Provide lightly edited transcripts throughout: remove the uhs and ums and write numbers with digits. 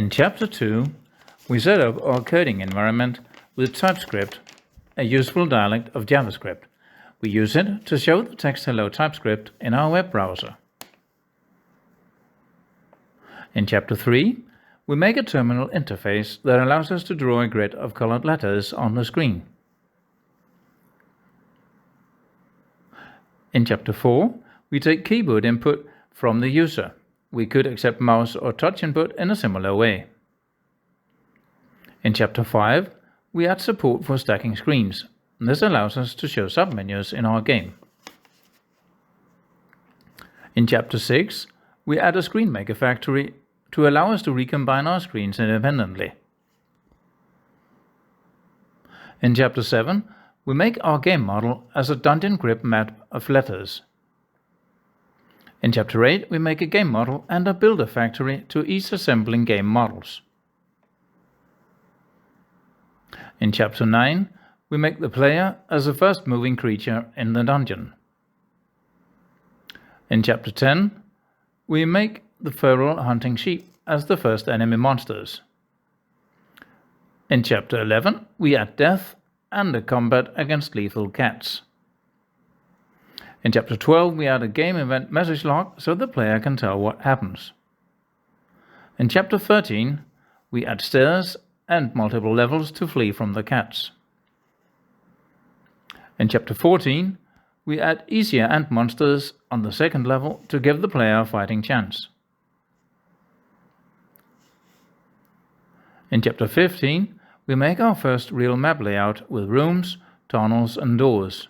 In Chapter 2, we set up our coding environment with TypeScript, a useful dialect of JavaScript. We use it to show the text Hello TypeScript in our web browser. In Chapter 3, we make a terminal interface that allows us to draw a grid of colored letters on the screen. In Chapter 4, we take keyboard input from the user. We could accept mouse or touch input in a similar way. In Chapter 5, we add support for stacking screens. This allows us to show submenus in our game. In Chapter 6, we add a screen maker factory to allow us to recombine our screens independently. In Chapter 7, we make our game model as a dungeon grid map of letters. In Chapter 8, we make a game model and a builder factory to ease assembling game models. In Chapter 9, we make the player as a first moving creature in the dungeon. In Chapter 10, we make the feral hunting sheep as the first enemy monsters. In Chapter 11, we add death and a combat against lethal cats. In Chapter 12, we add a game event message log so the player can tell what happens. In Chapter 13, we add stairs and multiple levels to flee from the cats. In Chapter 14, we add easier ant monsters on the second level to give the player a fighting chance. In Chapter 15, we make our first real map layout with rooms, tunnels and doors.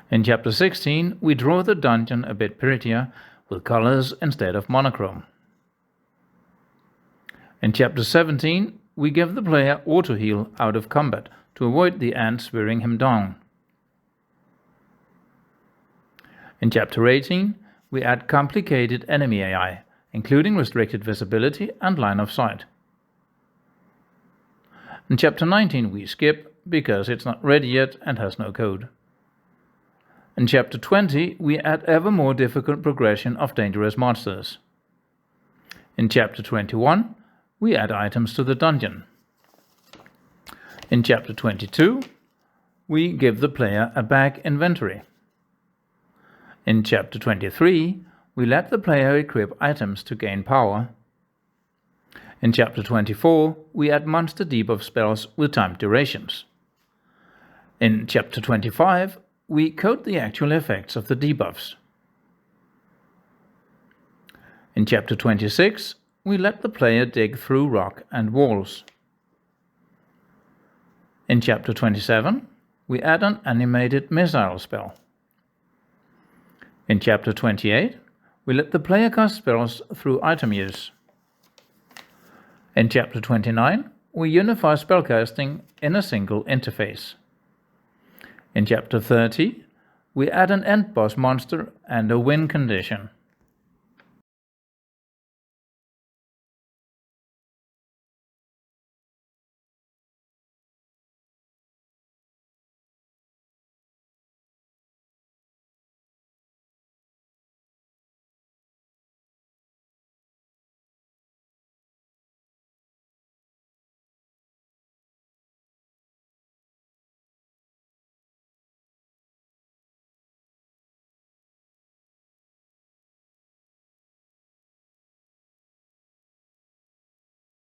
In Chapter 16, we draw the dungeon a bit prettier with colors instead of monochrome. In Chapter 17, we give the player auto-heal out of combat to avoid the ants wearing him down. In Chapter 18, we add complicated enemy AI, including restricted visibility and line of sight. In Chapter 19, we skip because it's not ready yet and has no code. In Chapter 20, we add ever more difficult progression of dangerous monsters. In Chapter 21, we add items to the dungeon. In Chapter 22, we give the player a bag inventory. In Chapter 23, we let the player equip items to gain power. In Chapter 24, we add monster debuff spells with timed durations. In Chapter 25, we code the actual effects of the debuffs. In Chapter 26, we let the player dig through rock and walls. In Chapter 27, we add an animated missile spell. In Chapter 28, we let the player cast spells through item use. In Chapter 29, we unify spellcasting in a single interface. In Chapter 30, we add an end boss monster and a win condition.